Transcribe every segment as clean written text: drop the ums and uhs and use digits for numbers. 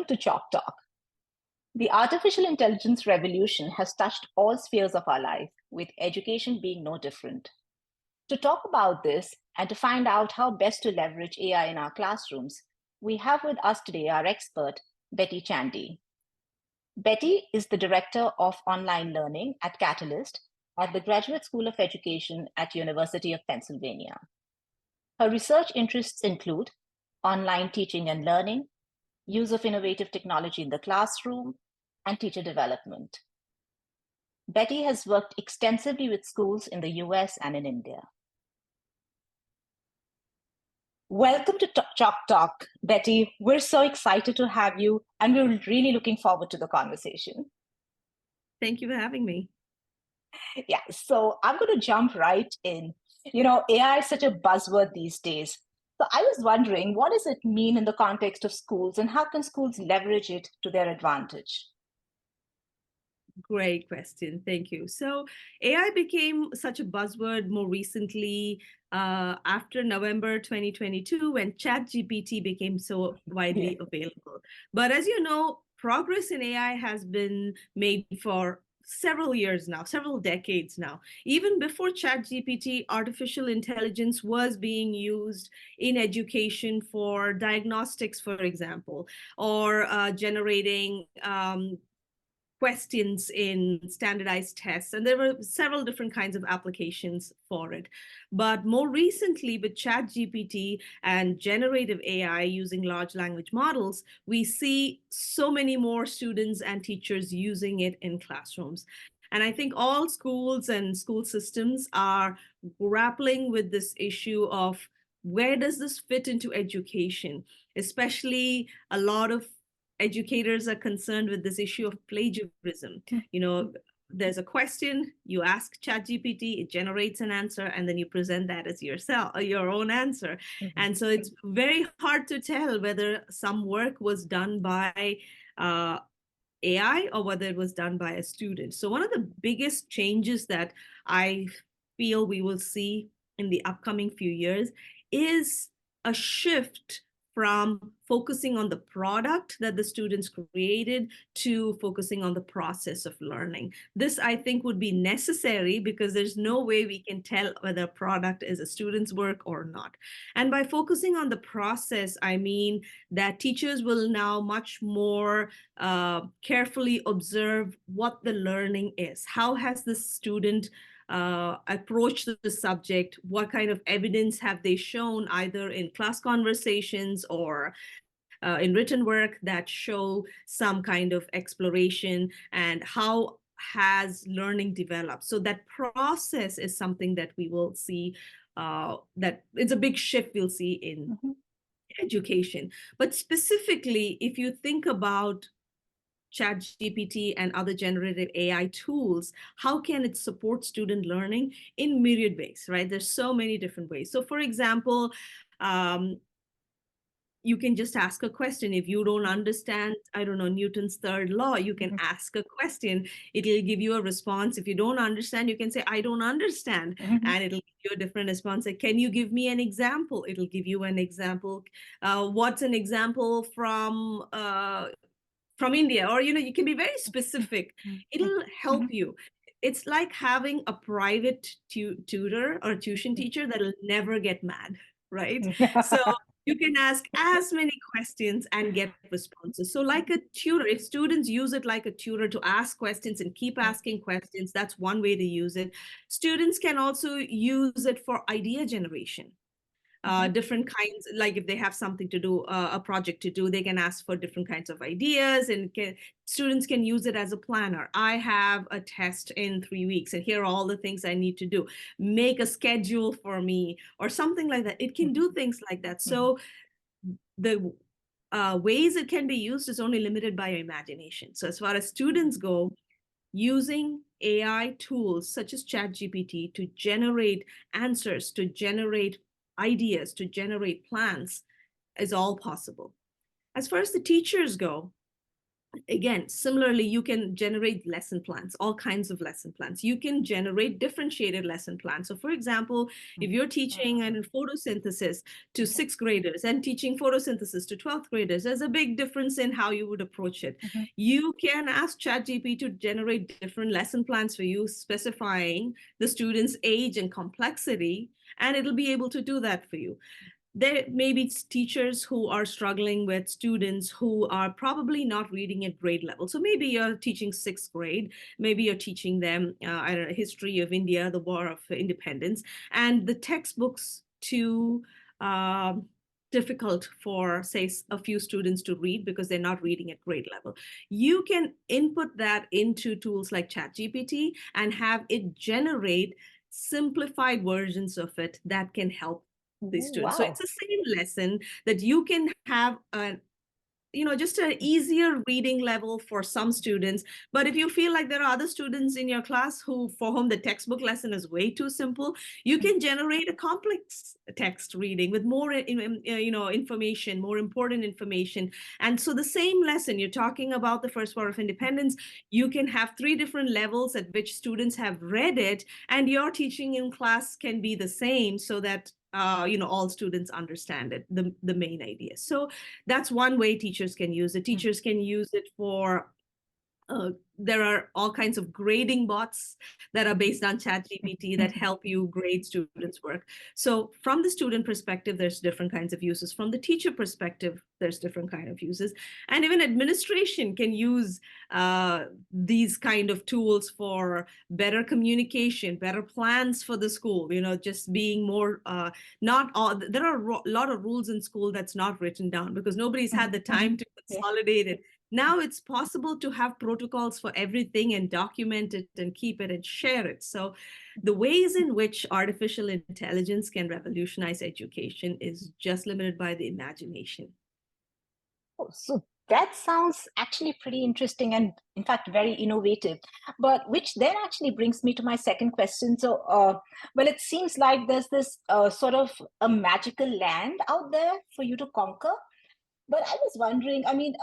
to Chalk Talk. The artificial intelligence revolution has touched all spheres of our life, with education being no different. To talk about this and to find out how best to leverage AI in our classrooms, we have with us today our expert, Betty Chandy. Betty is the Director of Online Learning at Catalyst at the Graduate School of Education at University of Pennsylvania. Her research interests include online teaching and learning, use of innovative technology in the classroom, and teacher development. Betty has worked extensively with schools in the US and in India. Welcome to Chalk Talk, Betty. We're so excited to have you, and we're really looking forward to the conversation. Thank you for having me. Yeah, so I'm going to jump right in. AI is such a buzzword these days. So I was wondering, what does it mean in the context of schools, and how can schools leverage it to their advantage? Great question. Thank you. So AI became such a buzzword more recently after November 2022 when ChatGPT became so widely available. But as you know, progress in AI has been made for several years now, several decades now. Even before ChatGPT, artificial intelligence was being used in education for diagnostics, for example, or generating questions in standardized tests. And there were several different kinds of applications for it. But more recently, with ChatGPT and generative AI using large language models, we see so many more students and teachers using it in classrooms. And I think all schools and school systems are grappling with this issue of where does this fit into education, especially a lot of educators are concerned with this issue of plagiarism. There's a question, you ask ChatGPT, it generates an answer, and then you present that as your own answer. Mm-hmm. And so it's very hard to tell whether some work was done by AI or whether it was done by a student. So one of the biggest changes that I feel we will see in the upcoming few years is a shift from focusing on the product that the students created to focusing on the process of learning. This, I think, would be necessary because there's no way we can tell whether a product is a student's work or not. And by focusing on the process, I mean that teachers will now much more carefully observe what the learning is. How has the student approach the subject? What kind of evidence have they shown either in class conversations or in written work that show some kind of exploration, and how has learning developed? So that process is something that we will see, that it's a big shift we'll see in education. But specifically, if you think about ChatGPT and other generative AI tools, how can it support student learning in myriad ways, right? There's so many different ways. So for example, you can just ask a question. If you don't understand, I don't know, Newton's third law, you can ask a question. It'll give you a response. If you don't understand, you can say, I don't understand. And it'll give you a different response. Like, can you give me an example? It'll give you an example. What's an example from India? Or, you can be very specific. It'll help you. It's like having a private tutor or tuition teacher that'll never get mad, right? So you can ask as many questions and get responses. So like a tutor, if students use it like a tutor to ask questions and keep asking questions, that's one way to use it. Students can also use it for idea generation. Different kinds, like if they have something to do, a project to do, they can ask for different kinds of ideas, and students can use it as a planner. I have a test in 3 weeks, and here are all the things I need to do. Make a schedule for me, or something like that. It can do things like that. So the ways it can be used is only limited by your imagination. So as far as students go, using AI tools such as ChatGPT to generate answers, to generate ideas, to generate plans is all possible. As far as the teachers go, Again, similarly, you can generate lesson plans, all kinds of lesson plans. You can generate differentiated lesson plans. So, for example, if you're teaching photosynthesis to sixth graders and teaching photosynthesis to 12th graders, there's a big difference in how you would approach it. You can ask ChatGPT to generate different lesson plans for you, specifying the student's age and complexity, and it'll be able to do that for you. There may be teachers who are struggling with students who are probably not reading at grade level. So maybe you're teaching sixth grade, maybe you're teaching them I don't know, history of India, the War of Independence, and the textbooks too difficult for, say, a few students to read because they're not reading at grade level. You can input that into tools like ChatGPT and have it generate simplified versions of it that can help the students. So it's Wow. the same lesson that you can have just an easier reading level for some students. But if you feel like there are other students in your class for whom the textbook lesson is way too simple, you can generate a complex text reading with more information, more important information. And so the same lesson, you're talking about the First War of Independence, you can have 3 different levels at which students have read it, and your teaching in class can be the same so that all students understand it, the main idea. So that's one way teachers can use it. Teachers can use it for there are all kinds of grading bots that are based on ChatGPT that help you grade students' work. So from the student perspective, there's different kinds of uses. From the teacher perspective, there's different kind of uses. And even administration can use these kind of tools for better communication, better plans for the school, just being more, not all, there are a lot of rules in school that's not written down because nobody's had the time to Yeah. consolidate it. Now it's possible to have protocols for everything and document it and keep it and share it. So the ways in which artificial intelligence can revolutionize education is just limited by the imagination. Oh, so that sounds actually pretty interesting and, in fact, very innovative. But which then actually brings me to my second question. So, well, it seems like there's this sort of a magical land out there for you to conquer. But I was wondering, I mean,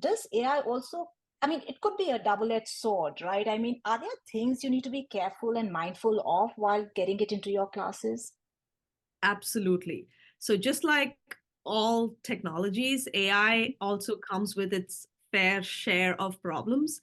does AI also, I mean, it could be a double-edged sword, right? I mean, are there things you need to be careful and mindful of while getting it into your classes? Absolutely. So just like all technologies, AI also comes with its fair share of problems.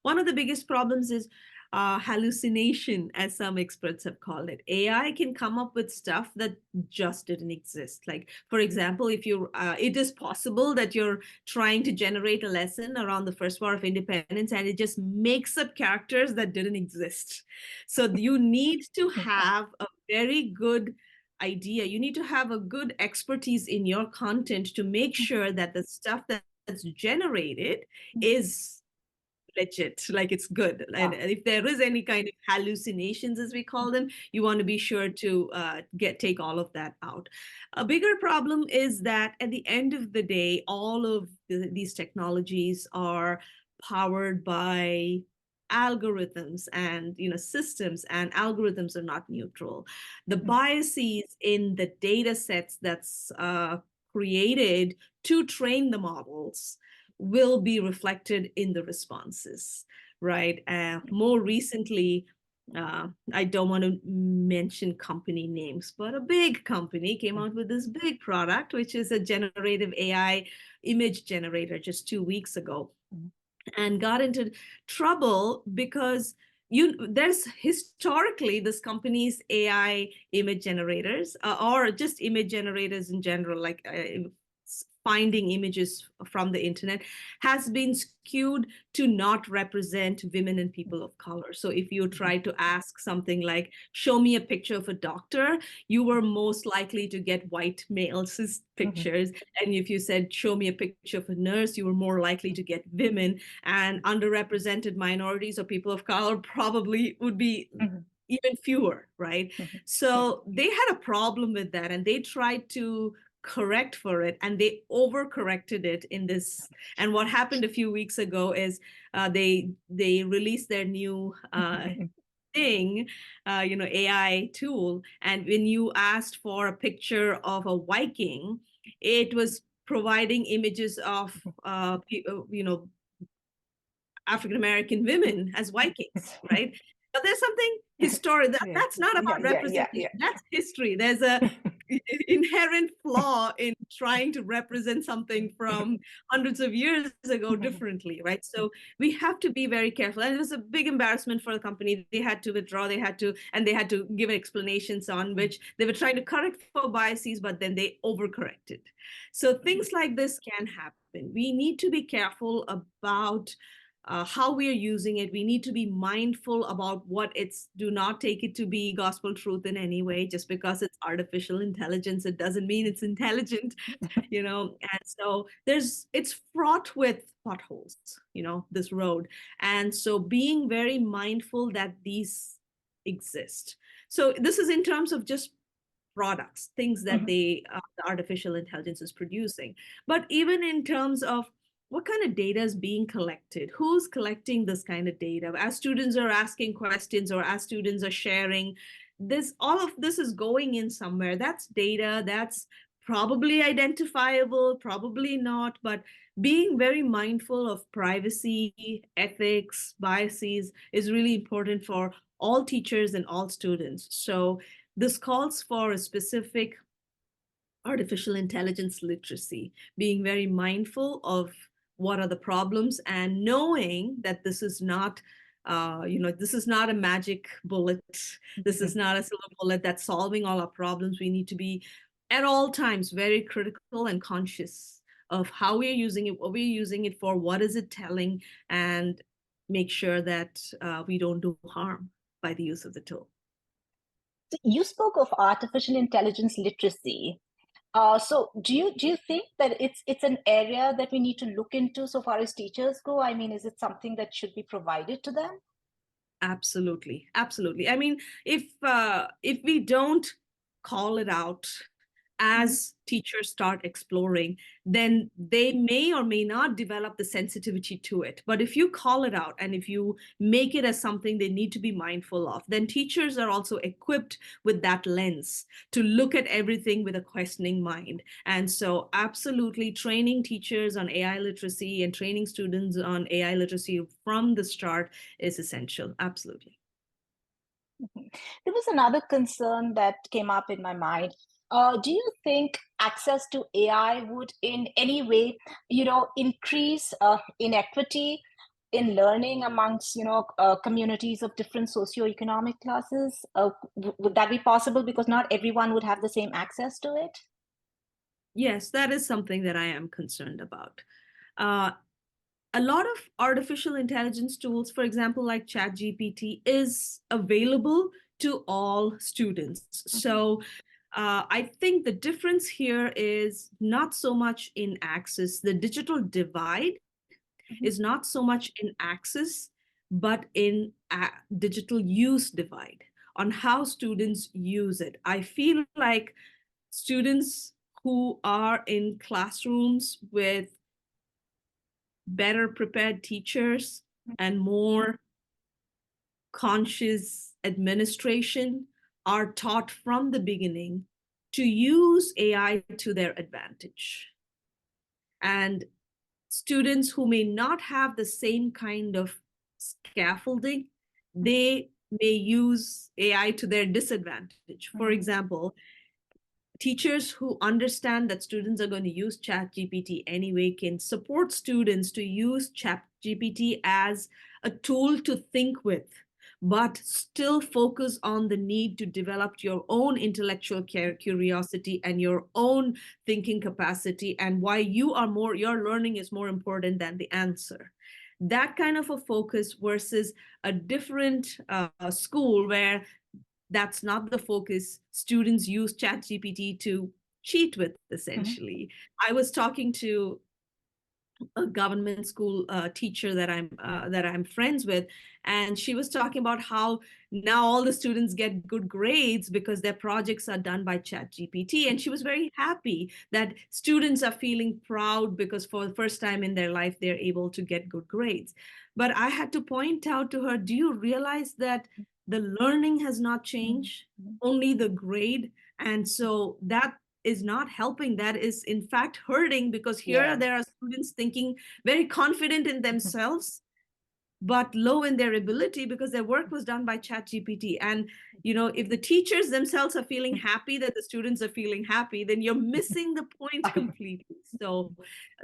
One of the biggest problems is hallucination, as some experts have called it. AI can come up with stuff that just didn't exist. Like, for example, it is possible that you're trying to generate a lesson around the First War of Independence, and it just makes up characters that didn't exist. So you need to have a very good idea. You need to have a good expertise in your content to make sure that the stuff that's generated is legit, like it's good. And Wow. if there is any kind of hallucinations, as we call them, you want to be sure to take all of that out. A bigger problem is that at the end of the day, all of these technologies are powered by algorithms and systems, and algorithms are not neutral. The biases in the data sets that's created to train the models will be reflected in the responses, right? More recently, I don't want to mention company names, but a big company came out with this big product, which is a generative AI image generator just 2 weeks ago, and got into trouble because there's historically this company's AI image generators or just image generators in general, like finding images from the internet, has been skewed to not represent women and people of color. So if you try to ask something like, show me a picture of a doctor, you were most likely to get white male cis pictures. And if you said, show me a picture of a nurse, you were more likely to get women, and underrepresented minorities or people of color probably would be even fewer, right? So they had a problem with that, and they tried to correct for it, and they overcorrected it in this. And what happened a few weeks ago is they released their new thing, AI tool, and when you asked for a picture of a Viking, it was providing images of African American women as Vikings, right? But there's something historic Yeah, that's not yeah, about yeah, yeah, representation. yeah. That's history. There's a inherent flaw in trying to represent something from hundreds of years ago differently, right? So we have to be very careful. And it was a big embarrassment for the company. They had to withdraw, and they had to give explanations on which they were trying to correct for biases, but then they overcorrected. So things like this can happen. We need to be careful about how we are using it. We need to be mindful about what it's, do not take it to be gospel truth in any way. Just because it's artificial intelligence, it doesn't mean it's intelligent, And so it's fraught with potholes, this road. And so being very mindful that these exist. So this is in terms of just products, things that Mhm. the artificial intelligence is producing. But even in terms of what kind of data is being collected, who's collecting this kind of data, as students are asking questions or as students are sharing, all of this is going in somewhere. That's data that's probably identifiable, probably not, but being very mindful of privacy, ethics, biases is really important for all teachers and all students. So this calls for a specific artificial intelligence literacy, being very mindful of what are the problems and knowing that this is not this is not a magic bullet. This is not a silver bullet that's solving all our problems. We need to be at all times very critical and conscious of how we're using it, what we're using it for, what is it telling, and make sure that we don't do harm by the use of the tool. So you spoke of artificial intelligence literacy. So do you think that it's an area that we need to look into so far as teachers go? I mean, is it something that should be provided to them? Absolutely, absolutely. I mean, if we don't call it out Mhm. as teachers start exploring, then they may or may not develop the sensitivity to it. But if you call it out and if you make it as something they need to be mindful of, then teachers are also equipped with that lens to look at everything with a questioning mind. And so, absolutely, training teachers on AI literacy and training students on AI literacy from the start is essential. Absolutely. Mhm. There was another concern that came up in my mind. Do you think access to AI would in any way, increase inequity in learning amongst, communities of different socioeconomic classes? Would that be possible because not everyone would have the same access to it? Yes, that is something that I am concerned about. Uh, a lot of artificial intelligence tools, for example, like ChatGPT, is available to all students. Mhm. So I think the difference here is not so much in access. The digital divide Mhm. is not so much in access, but in digital use divide on how students use it. I feel like students who are in classrooms with better prepared teachers and more conscious administration are taught from the beginning to use AI to their advantage. And students who may not have the same kind of scaffolding, they may use AI to their disadvantage. For Mhm. example, teachers who understand that students are going to use ChatGPT anyway can support students to use ChatGPT as a tool to think with, but still focus on the need to develop your own intellectual curiosity and your own thinking capacity, and why your learning is more important than the answer. That kind of a focus versus a different school where that's not the focus. Students use ChatGPT to cheat with, Mhm. essentially. I was talking to a government school teacher that I'm friends with, and she was talking about how now all the students get good grades because their projects are done by ChatGPT, and she was very happy that students are feeling proud because for the first time in their life they're able to get good grades. But I had to point out to her, do you realize that the learning has not Mhm. changed, Mhm. only the grade? And so that is not helping. That is in fact hurting, because here Yeah. there are students thinking very confident in themselves, but low in their ability because their work was done by ChatGPT. And if the teachers themselves are feeling happy that the students are feeling happy, then you're missing the point completely. So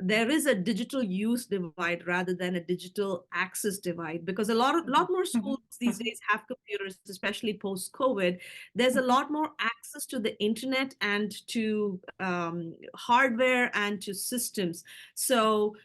there is a digital use divide rather than a digital access divide, because a lot more schools these days have computers, especially post COVID. There's a lot more access to the internet and to hardware and to systems. So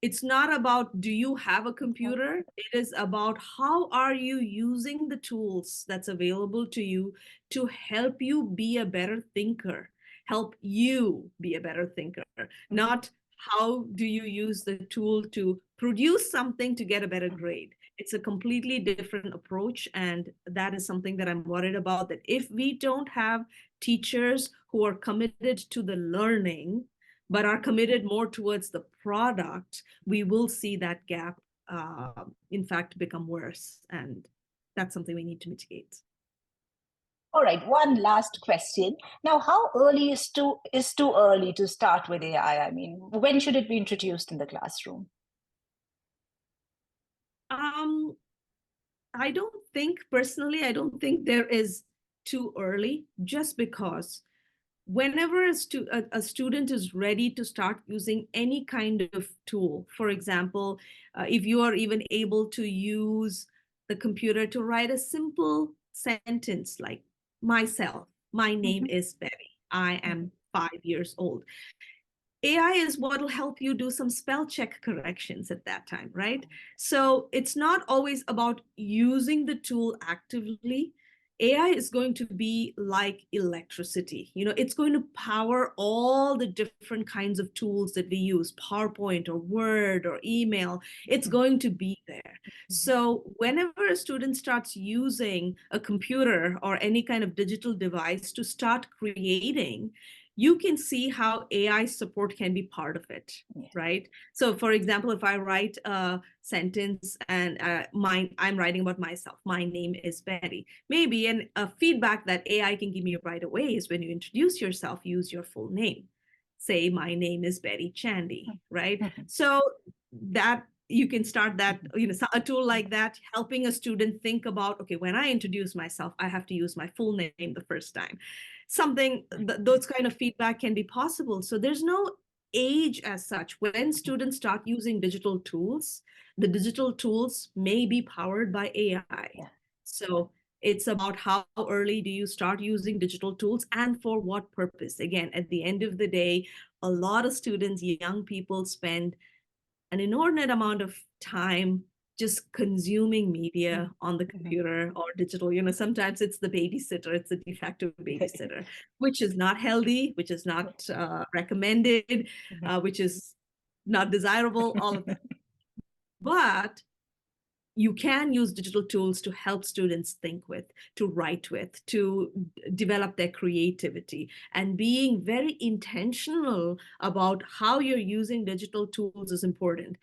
it's not about do you have a computer, it is about how are you using the tools that's available to you to help you be a better thinker, help you be a better thinker, not how do you use the tool to produce something to get a better grade. It's a completely different approach, and that is something that I'm worried about, that if we don't have teachers who are committed to the learning but are committed more towards the product, we will see that gap, in fact, become worse. And that's something we need to mitigate. All right, one last question. Now, how early is too early to start with AI? I mean, when should it be introduced in the classroom? I don't think, personally, I don't think there is too early, just because whenever a student is ready to start using any kind of tool, for example, if you are even able to use the computer to write a simple sentence like, myself, my name is Betty, I am 5 years old. AI is what will help you do some spell check corrections at that time, right? So it's not always about using the tool actively. AI is going to be like electricity. It's going to power all the different kinds of tools that we use, PowerPoint or Word or email. It's going to be there. So whenever a student starts using a computer or any kind of digital device to start creating, you can see how AI support can be part of it, right? So for example, if I write a sentence and I'm writing about myself, my name is Betty, maybe a feedback that AI can give me right away is when you introduce yourself, use your full name. Say, my name is Betty Chandy, right? So that you can start that, a tool like that, helping a student think about, okay, when I introduce myself, I have to use my full name the first time. Those kind of feedback can be possible. So there's no age as such. When students start using digital tools, the digital tools may be powered by AI. So it's about how early do you start using digital tools and for what purpose. Again, at the end of the day, a lot of students, young people, spend an inordinate amount of time just consuming media on the computer or digital. Sometimes it's the babysitter, it's the de facto babysitter, which is not healthy, which is not recommended, which is not desirable, all of that. But you can use digital tools to help students think with, to write with, to develop their creativity, and being very intentional about how you're using digital tools is important.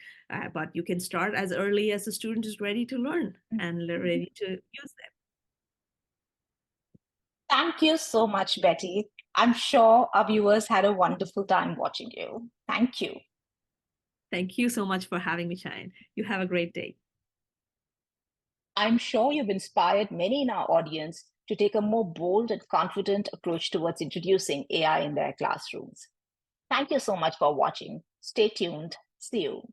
But you can start as early as the student is ready to learn and ready to use them. Thank you so much, Betty. I'm sure our viewers had a wonderful time watching you. Thank you. Thank you so much for having me, Cheyenne. You have a great day. I'm sure you've inspired many in our audience to take a more bold and confident approach towards introducing AI in their classrooms. Thank you so much for watching. Stay tuned. See you.